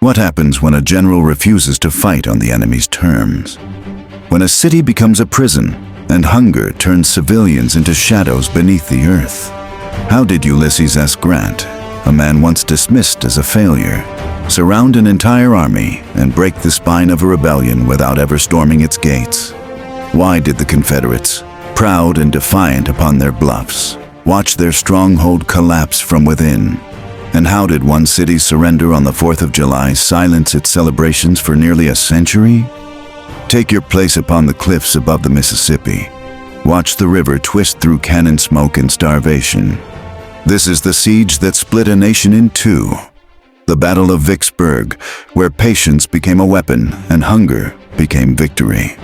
What happens when a general refuses to fight on the enemy's terms? When a city becomes a prison and hunger turns civilians into shadows beneath the earth? How did Ulysses S. Grant, a man once dismissed as a failure, surround an entire army and break the spine of a rebellion without ever storming its gates? Why did the Confederates, proud and defiant upon their bluffs, watch their stronghold collapse from within? And how did one city's surrender on the 4th of July silence its celebrations for nearly a century? Take your place upon the cliffs above the Mississippi. Watch the river twist through cannon smoke and starvation. This is the siege that split a nation in two. The Battle of Vicksburg, where patience became a weapon and hunger became victory.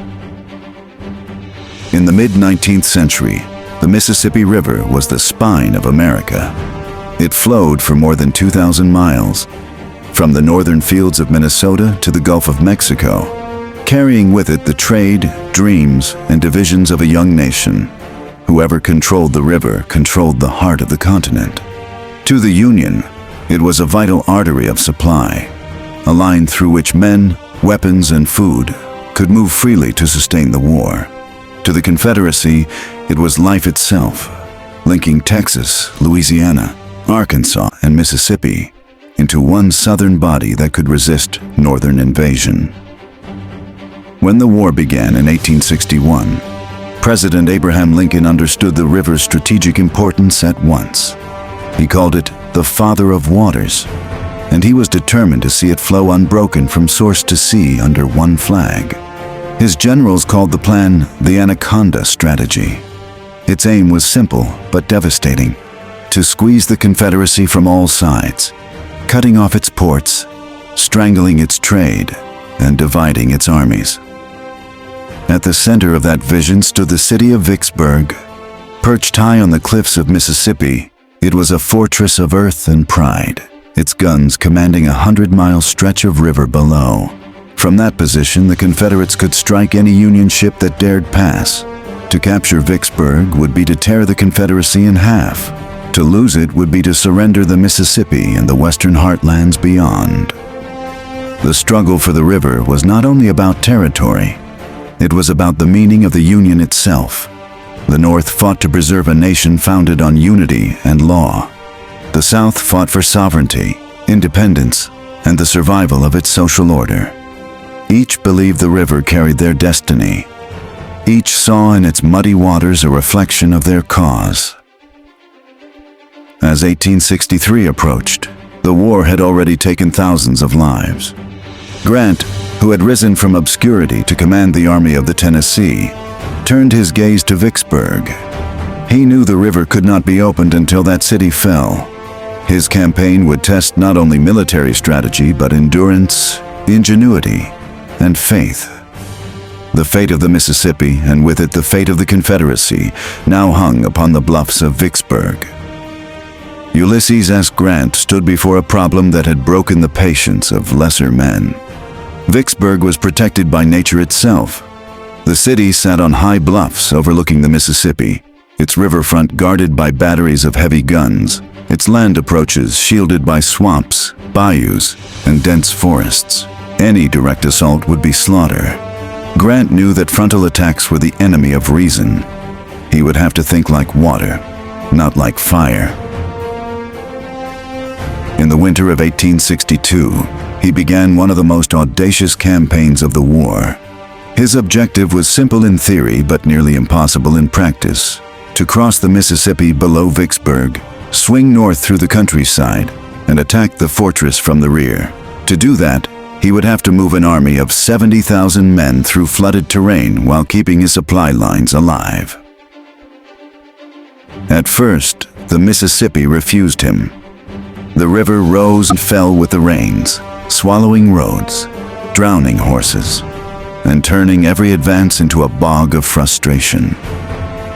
In the mid-19th century, the Mississippi River was the spine of America. It flowed for more than 2,000 miles, from the northern fields of Minnesota to the Gulf of Mexico, carrying with it the trade, dreams, and divisions of a young nation. Whoever controlled the river controlled the heart of the continent. To the Union, it was a vital artery of supply, a line through which men, weapons, and food could move freely to sustain the war. To the Confederacy, it was life itself, linking Texas, Louisiana, Arkansas, and Mississippi into one southern body that could resist northern invasion. When the war began in 1861, President Abraham Lincoln understood the river's strategic importance at once. He called it the Father of Waters, and he was determined to see it flow unbroken from source to sea under one flag. His generals called the plan the Anaconda Strategy. Its aim was simple but devastating: to squeeze the Confederacy from all sides, cutting off its ports, strangling its trade, and dividing its armies. At the center of that vision stood the city of Vicksburg. Perched high on the cliffs of Mississippi, it was a fortress of earth and pride, its guns commanding a 100-mile stretch of river below. From that position, the Confederates could strike any Union ship that dared pass. To capture Vicksburg would be to tear the Confederacy in half. To lose it would be to surrender the Mississippi and the western heartlands beyond. The struggle for the river was not only about territory, it was about the meaning of the Union itself. The North fought to preserve a nation founded on unity and law. The South fought for sovereignty, independence, and the survival of its social order. Each believed the river carried their destiny. Each saw in its muddy waters a reflection of their cause. As 1863 approached, the war had already taken thousands of lives. Grant, who had risen from obscurity to command the Army of the Tennessee, turned his gaze to Vicksburg. He knew the river could not be opened until that city fell. His campaign would test not only military strategy but endurance, ingenuity, and faith. The fate of the Mississippi, and with it the fate of the Confederacy, now hung upon the bluffs of Vicksburg. Ulysses S. Grant stood before a problem that had broken the patience of lesser men. Vicksburg was protected by nature itself. The city sat on high bluffs overlooking the Mississippi, its riverfront guarded by batteries of heavy guns, its land approaches shielded by swamps, bayous, and dense forests. Any direct assault would be slaughter. Grant knew that frontal attacks were the enemy of reason. He would have to think like water, not like fire. In the winter of 1862, he began one of the most audacious campaigns of the war. His objective was simple in theory but nearly impossible in practice: to cross the Mississippi below Vicksburg, swing north through the countryside, and attack the fortress from the rear. To do that, he would have to move an army of 70,000 men through flooded terrain while keeping his supply lines alive. At first, the Mississippi refused him. The river rose and fell with the rains, swallowing roads, drowning horses, and turning every advance into a bog of frustration.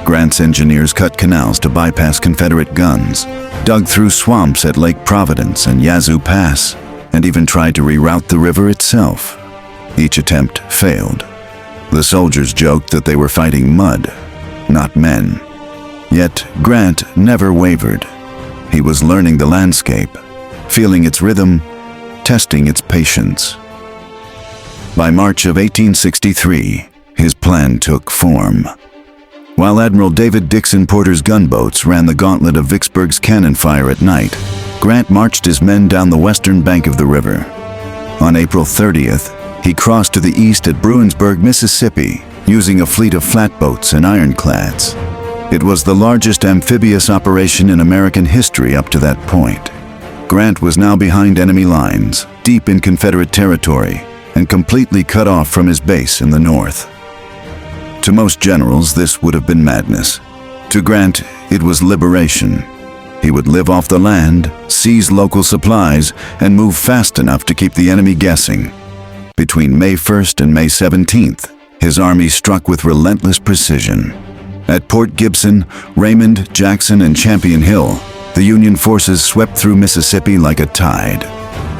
Grant's engineers cut canals to bypass Confederate guns, dug through swamps at Lake Providence and Yazoo Pass, and even tried to reroute the river itself. Each attempt failed. The soldiers joked that they were fighting mud, not men. Yet Grant never wavered. He was learning the landscape, feeling its rhythm, testing its patience. By March of 1863, his plan took form. While Admiral David Dixon Porter's gunboats ran the gauntlet of Vicksburg's cannon fire at night, Grant marched his men down the western bank of the river. On April 30th, he crossed to the east at Bruinsburg, Mississippi, using a fleet of flatboats and ironclads. It was the largest amphibious operation in American history up to that point. Grant was now behind enemy lines, deep in Confederate territory, and completely cut off from his base in the north. To most generals, this would have been madness. To Grant, it was liberation. He would live off the land, seize local supplies, and move fast enough to keep the enemy guessing. Between May 1st and May 17th, his army struck with relentless precision. At Port Gibson, Raymond, Jackson, and Champion Hill, the Union forces swept through Mississippi like a tide.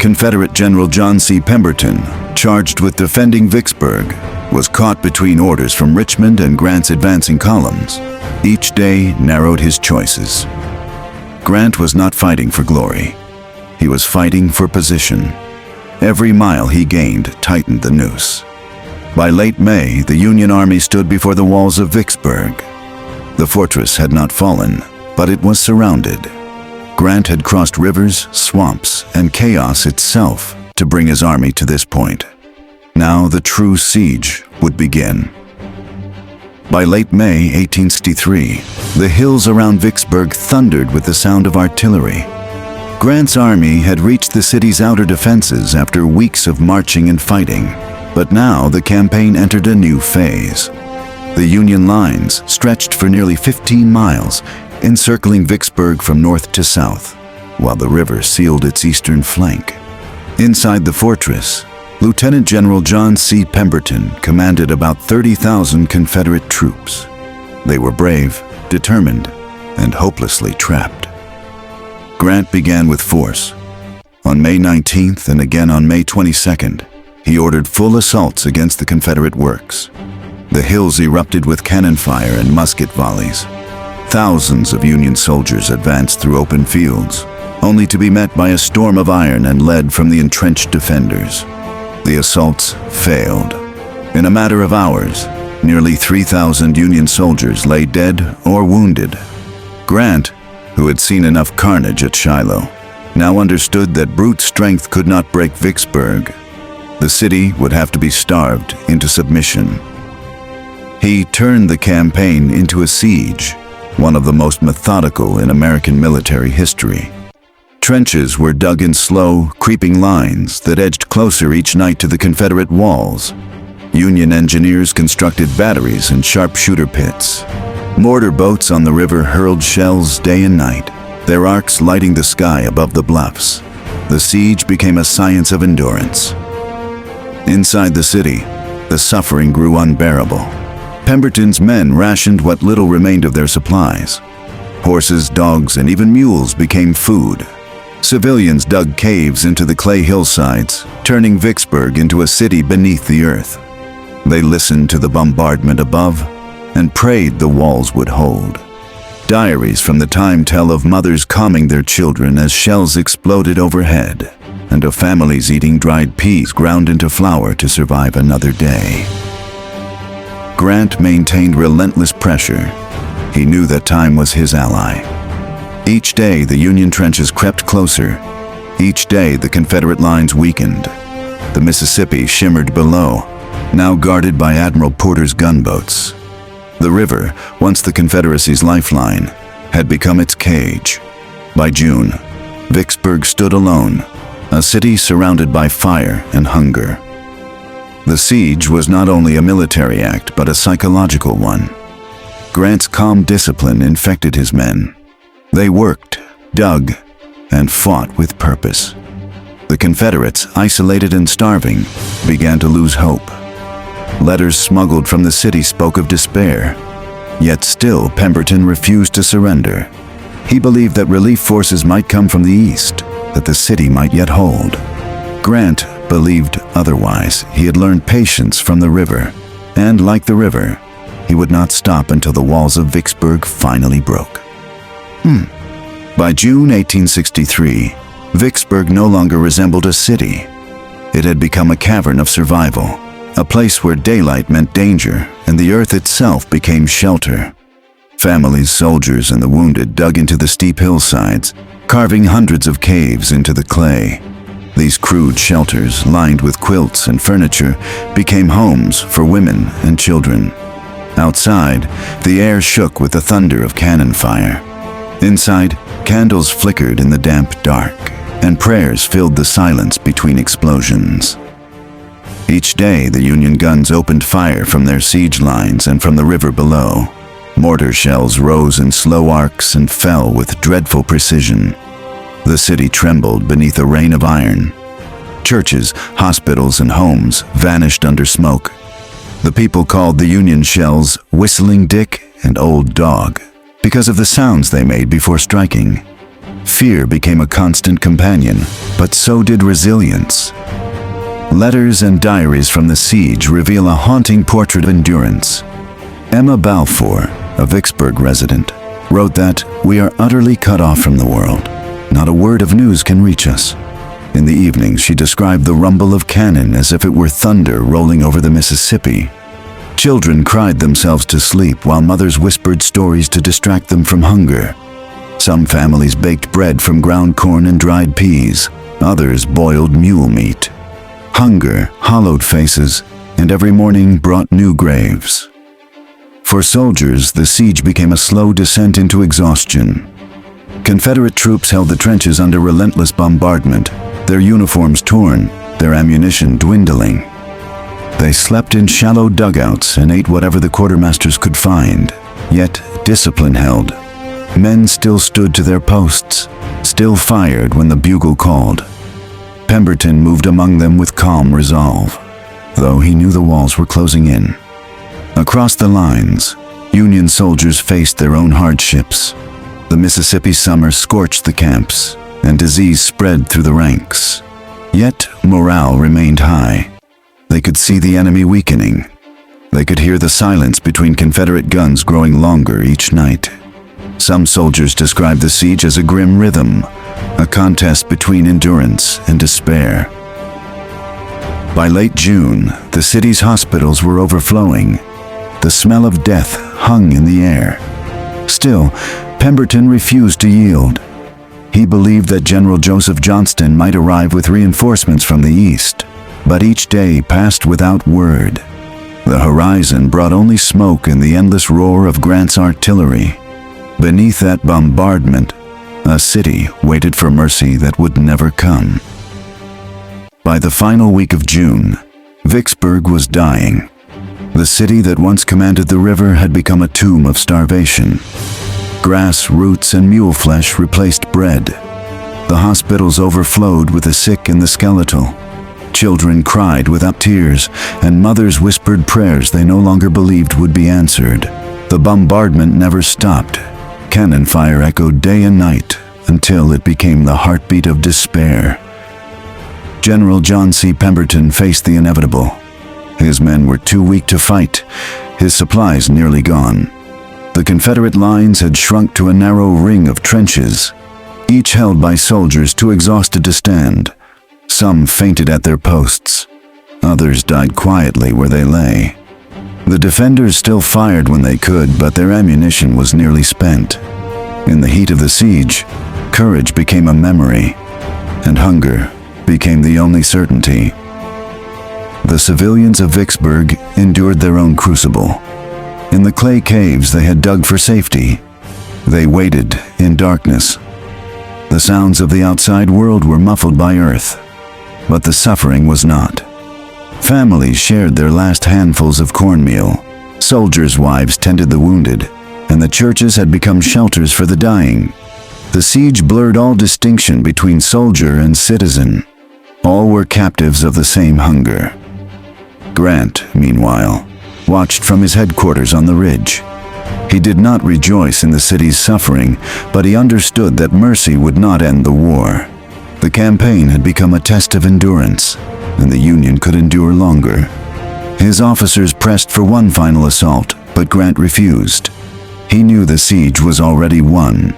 Confederate General John C. Pemberton, charged with defending Vicksburg, was caught between orders from Richmond and Grant's advancing columns. Each day narrowed his choices. Grant was not fighting for glory. He was fighting for position. Every mile he gained tightened the noose. By late May, the Union Army stood before the walls of Vicksburg. The fortress had not fallen, but it was surrounded. Grant had crossed rivers, swamps, and chaos itself to bring his army to this point. Now the true siege would begin. By late May 1863, the hills around Vicksburg thundered with the sound of artillery. Grant's army had reached the city's outer defenses after weeks of marching and fighting, but now the campaign entered a new phase. The Union lines stretched for nearly 15 miles, encircling Vicksburg from north to south, while the river sealed its eastern flank. Inside the fortress, Lieutenant General John C. Pemberton commanded about 30,000 Confederate troops. They were brave, determined, and hopelessly trapped. Grant began with force. On May 19th and again on May 22nd, he ordered full assaults against the Confederate works. The hills erupted with cannon fire and musket volleys. Thousands of Union soldiers advanced through open fields, only to be met by a storm of iron and lead from the entrenched defenders. The assaults failed. In a matter of hours, nearly 3,000 Union soldiers lay dead or wounded. Grant, who had seen enough carnage at Shiloh, now understood that brute strength could not break Vicksburg. The city would have to be starved into submission. He turned the campaign into a siege, one of the most methodical in American military history. Trenches were dug in slow, creeping lines that edged closer each night to the Confederate walls. Union engineers constructed batteries and sharpshooter pits. Mortar boats on the river hurled shells day and night, their arcs lighting the sky above the bluffs. The siege became a science of endurance. Inside the city, the suffering grew unbearable. Pemberton's men rationed what little remained of their supplies. Horses, dogs, and even mules became food. Civilians dug caves into the clay hillsides, turning Vicksburg into a city beneath the earth. They listened to the bombardment above and prayed the walls would hold. Diaries from the time tell of mothers calming their children as shells exploded overhead, and of families eating dried peas ground into flour to survive another day. Grant maintained relentless pressure. He knew that time was his ally. Each day the Union trenches crept closer. Each day the Confederate lines weakened. The Mississippi shimmered below, now guarded by Admiral Porter's gunboats. The river, once the Confederacy's lifeline, had become its cage. By June, Vicksburg stood alone, a city surrounded by fire and hunger. The siege was not only a military act, but a psychological one. Grant's calm discipline infected his men. They worked, dug, and fought with purpose. The Confederates, isolated and starving, began to lose hope. Letters smuggled from the city spoke of despair. Yet still, Pemberton refused to surrender. He believed that relief forces might come from the east, that the city might yet hold. Grant believed otherwise. He had learned patience from the river, and like the river, he would not stop until the walls of Vicksburg finally broke. By June 1863, Vicksburg no longer resembled a city. It had become a cavern of survival, a place where daylight meant danger and the earth itself became shelter. Families, soldiers, and the wounded dug into the steep hillsides, carving hundreds of caves into the clay. These crude shelters, lined with quilts and furniture, became homes for women and children. Outside, the air shook with the thunder of cannon fire. Inside, candles flickered in the damp dark, and prayers filled the silence between explosions. Each day, the Union guns opened fire from their siege lines and from the river below. Mortar shells rose in slow arcs and fell with dreadful precision. The city trembled beneath a rain of iron. Churches, hospitals, and homes vanished under smoke. The people called the Union shells Whistling Dick and Old Dog because of the sounds they made before striking. Fear became a constant companion, but so did resilience. Letters and diaries from the siege reveal a haunting portrait of endurance. Emma Balfour, a Vicksburg resident, wrote that, "We are utterly cut off from the world. Not a word of news can reach us." In the evening, she described the rumble of cannon as if it were thunder rolling over the Mississippi. Children cried themselves to sleep while mothers whispered stories to distract them from hunger. Some families baked bread from ground corn and dried peas. Others boiled mule meat. Hunger hollowed faces, and every morning brought new graves. For soldiers, the siege became a slow descent into exhaustion. Confederate troops held the trenches under relentless bombardment, their uniforms torn, their ammunition dwindling. They slept in shallow dugouts and ate whatever the quartermasters could find. Yet discipline held. Men still stood to their posts, still fired when the bugle called. Pemberton moved among them with calm resolve, though he knew the walls were closing in. Across the lines, Union soldiers faced their own hardships. The Mississippi summer scorched the camps, and disease spread through the ranks. Yet morale remained high. They could see the enemy weakening. They could hear the silence between Confederate guns growing longer each night. Some soldiers described the siege as a grim rhythm, a contest between endurance and despair. By late June, the city's hospitals were overflowing. The smell of death hung in the air. Still, Pemberton refused to yield. He believed that General Joseph Johnston might arrive with reinforcements from the east, but each day passed without word. The horizon brought only smoke and the endless roar of Grant's artillery. Beneath that bombardment, a city waited for mercy that would never come. By the final week of June, Vicksburg was dying. The city that once commanded the river had become a tomb of starvation. Grass, roots, and mule flesh replaced bread. The hospitals overflowed with the sick and the skeletal. Children cried without tears, and mothers whispered prayers they no longer believed would be answered. The bombardment never stopped. Cannon fire echoed day and night until it became the heartbeat of despair. General John C. Pemberton faced the inevitable. His men were too weak to fight, his supplies nearly gone. The Confederate lines had shrunk to a narrow ring of trenches, each held by soldiers too exhausted to stand. Some fainted at their posts. Others died quietly where they lay. The defenders still fired when they could, but their ammunition was nearly spent. In the heat of the siege, courage became a memory, and hunger became the only certainty. The civilians of Vicksburg endured their own crucible. In the clay caves they had dug for safety, they waited in darkness. The sounds of the outside world were muffled by earth, but the suffering was not. Families shared their last handfuls of cornmeal, soldiers' wives tended the wounded, and the churches had become shelters for the dying. The siege blurred all distinction between soldier and citizen. All were captives of the same hunger. Grant, meanwhile, watched from his headquarters on the ridge. He did not rejoice in the city's suffering, but he understood that mercy would not end the war. The campaign had become a test of endurance, and the Union could endure longer. His officers pressed for one final assault, but Grant refused. He knew the siege was already won.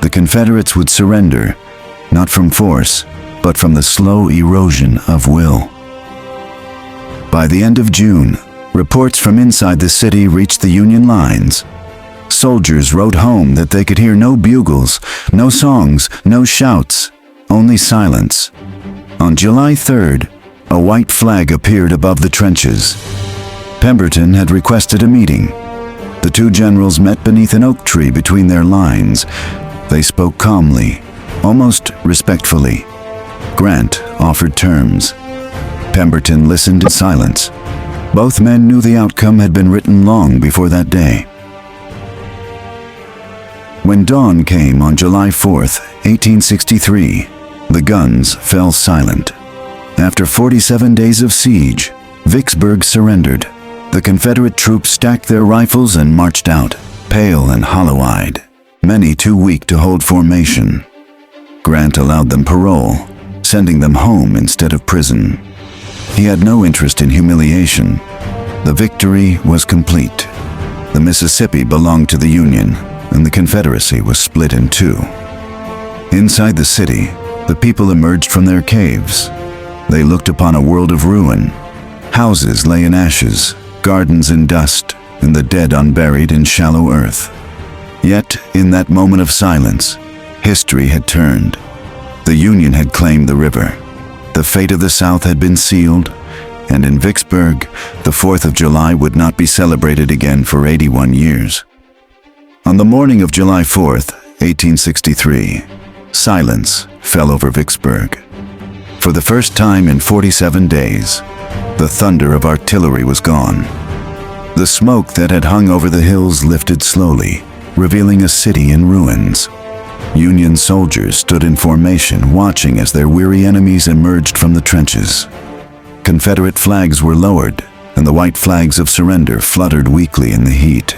The Confederates would surrender, not from force, but from the slow erosion of will. By the end of June, reports from inside the city reached the Union lines. Soldiers wrote home that they could hear no bugles, no songs, no shouts, only silence. On July 3rd, a white flag appeared above the trenches. Pemberton had requested a meeting. The two generals met beneath an oak tree between their lines. They spoke calmly, almost respectfully. Grant offered terms. Pemberton listened in silence. Both men knew the outcome had been written long before that day. When dawn came on July 4th, 1863, the guns fell silent. After 47 days of siege, Vicksburg surrendered. The Confederate troops stacked their rifles and marched out, pale and hollow-eyed, many too weak to hold formation. Grant allowed them parole, sending them home instead of prison. He had no interest in humiliation. The victory was complete. The Mississippi belonged to the Union, and the Confederacy was split in two. Inside the city, the people emerged from their caves. They looked upon a world of ruin. Houses lay in ashes, gardens in dust, and the dead unburied in shallow earth. Yet, in that moment of silence, history had turned. The Union had claimed the river. The fate of the South had been sealed, and in Vicksburg, the 4th of July would not be celebrated again for 81 years. On the morning of July 4th, 1863, silence fell over Vicksburg. For the first time in 47 days, the thunder of artillery was gone. The smoke that had hung over the hills lifted slowly, revealing a city in ruins. Union soldiers stood in formation, watching as their weary enemies emerged from the trenches. Confederate flags were lowered, and the white flags of surrender fluttered weakly in the heat.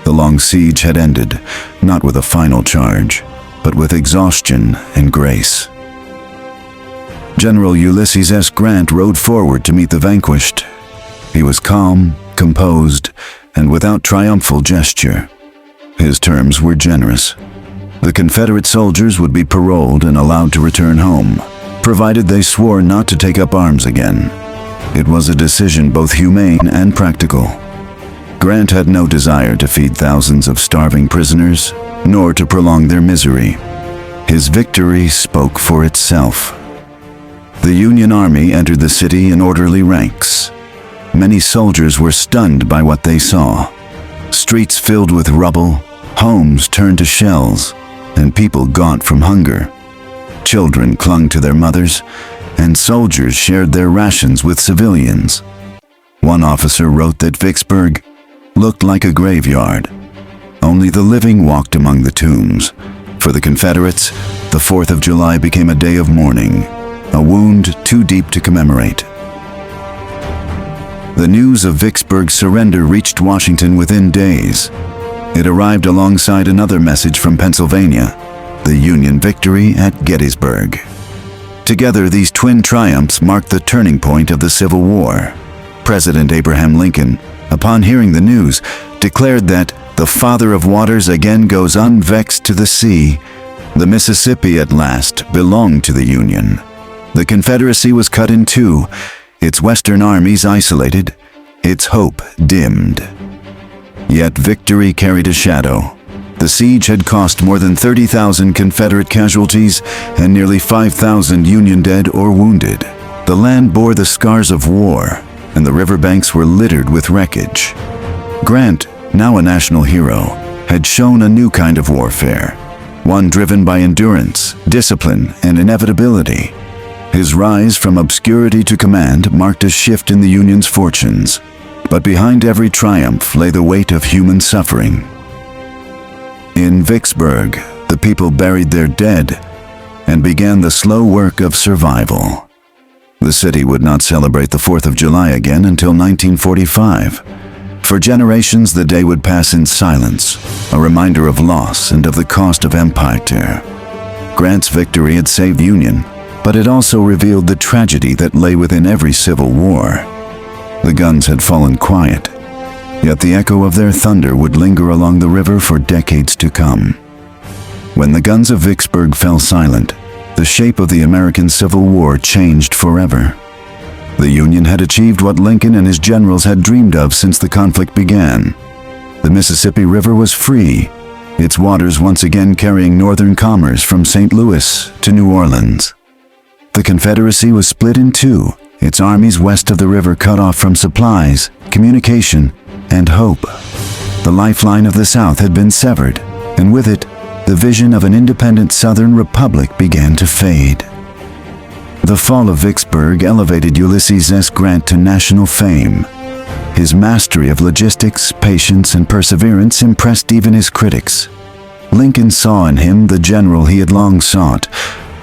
The long siege had ended, not with a final charge, but with exhaustion and grace. General Ulysses S. Grant rode forward to meet the vanquished. He was calm, composed, and without triumphal gesture. His terms were generous. The Confederate soldiers would be paroled and allowed to return home, provided they swore not to take up arms again. It was a decision both humane and practical. Grant had no desire to feed thousands of starving prisoners, nor to prolong their misery. His victory spoke for itself. The Union Army entered the city in orderly ranks. Many soldiers were stunned by what they saw. Streets filled with rubble, homes turned to shells, and people gaunt from hunger. Children clung to their mothers, and soldiers shared their rations with civilians. One officer wrote that Vicksburg looked like a graveyard. Only the living walked among the tombs. For the Confederates, the 4th of July became a day of mourning, a wound too deep to commemorate. The news of Vicksburg's surrender reached Washington within days. It arrived alongside another message from Pennsylvania, the Union victory at Gettysburg. Together, these twin triumphs marked the turning point of the Civil War. President Abraham Lincoln, upon hearing the news, declared that the Father of Waters again goes unvexed to the sea. The Mississippi at last belonged to the Union. The Confederacy was cut in two, its western armies isolated, its hope dimmed. Yet victory carried a shadow. The siege had cost more than 30,000 Confederate casualties and nearly 5,000 Union dead or wounded. The land bore the scars of war, and the riverbanks were littered with wreckage. Grant, now a national hero, had shown a new kind of warfare, one driven by endurance, discipline, and inevitability. His rise from obscurity to command marked a shift in the Union's fortunes, but behind every triumph lay the weight of human suffering. In Vicksburg, the people buried their dead and began the slow work of survival. The city would not celebrate the 4th of July again until 1945. For generations, the day would pass in silence, a reminder of loss and of the cost of empire. Grant's victory had saved the Union, but it also revealed the tragedy that lay within every civil war. The guns had fallen quiet, yet the echo of their thunder would linger along the river for decades to come. When the guns of Vicksburg fell silent, the shape of the American Civil War changed forever. The Union had achieved what Lincoln and his generals had dreamed of since the conflict began. The Mississippi River was free, its waters once again carrying northern commerce from St. Louis to New Orleans. The Confederacy was split in two, its armies west of the river cut off from supplies, communication, and hope. The lifeline of the South had been severed, and with it, the vision of an independent Southern republic began to fade. The fall of Vicksburg elevated Ulysses S. Grant to national fame. His mastery of logistics, patience, and perseverance impressed even his critics. Lincoln saw in him the general he had long sought,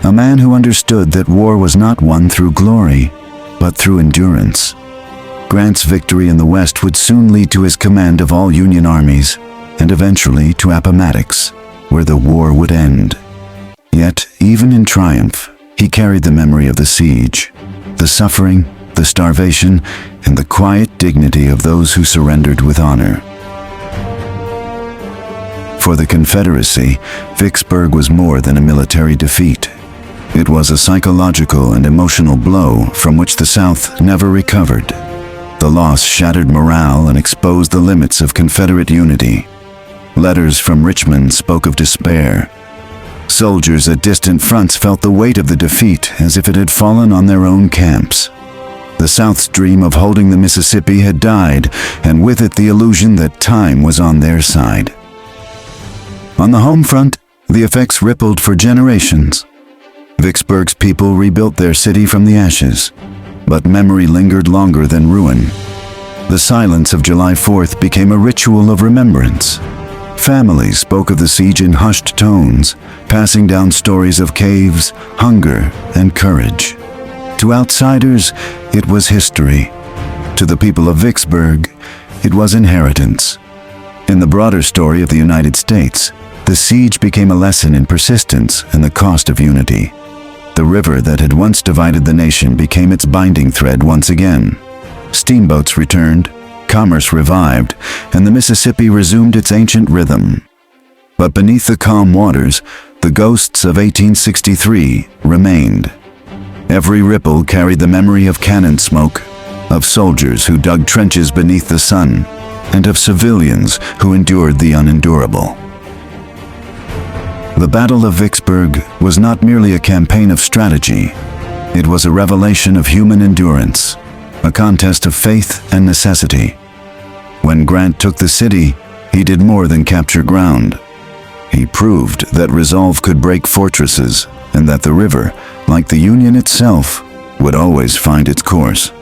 a man who understood that war was not won through glory, but through endurance. Grant's victory in the West would soon lead to his command of all Union armies, and eventually to Appomattox, where the war would end. Yet, even in triumph, he carried the memory of the siege, the suffering, the starvation, and the quiet dignity of those who surrendered with honor. For the Confederacy, Vicksburg was more than a military defeat. It was a psychological and emotional blow from which the South never recovered. The loss shattered morale and exposed the limits of Confederate unity. Letters from Richmond spoke of despair. Soldiers at distant fronts felt the weight of the defeat as if it had fallen on their own camps. The South's dream of holding the Mississippi had died, and with it the illusion that time was on their side. On the home front, the effects rippled for generations. Vicksburg's people rebuilt their city from the ashes, but memory lingered longer than ruin. The silence of July 4th became a ritual of remembrance. Families spoke of the siege in hushed tones, passing down stories of caves, hunger, and courage. To outsiders, it was history. To the people of Vicksburg, it was inheritance. In the broader story of the United States, the siege became a lesson in persistence and the cost of unity. The river that had once divided the nation became its binding thread once again. Steamboats returned, commerce revived, and the Mississippi resumed its ancient rhythm. But beneath the calm waters, the ghosts of 1863 remained. Every ripple carried the memory of cannon smoke, of soldiers who dug trenches beneath the sun, and of civilians who endured the unendurable. The Battle of Vicksburg was not merely a campaign of strategy. It was a revelation of human endurance, a contest of faith and necessity. When Grant took the city, he did more than capture ground. He proved that resolve could break fortresses and that the river, like the Union itself, would always find its course.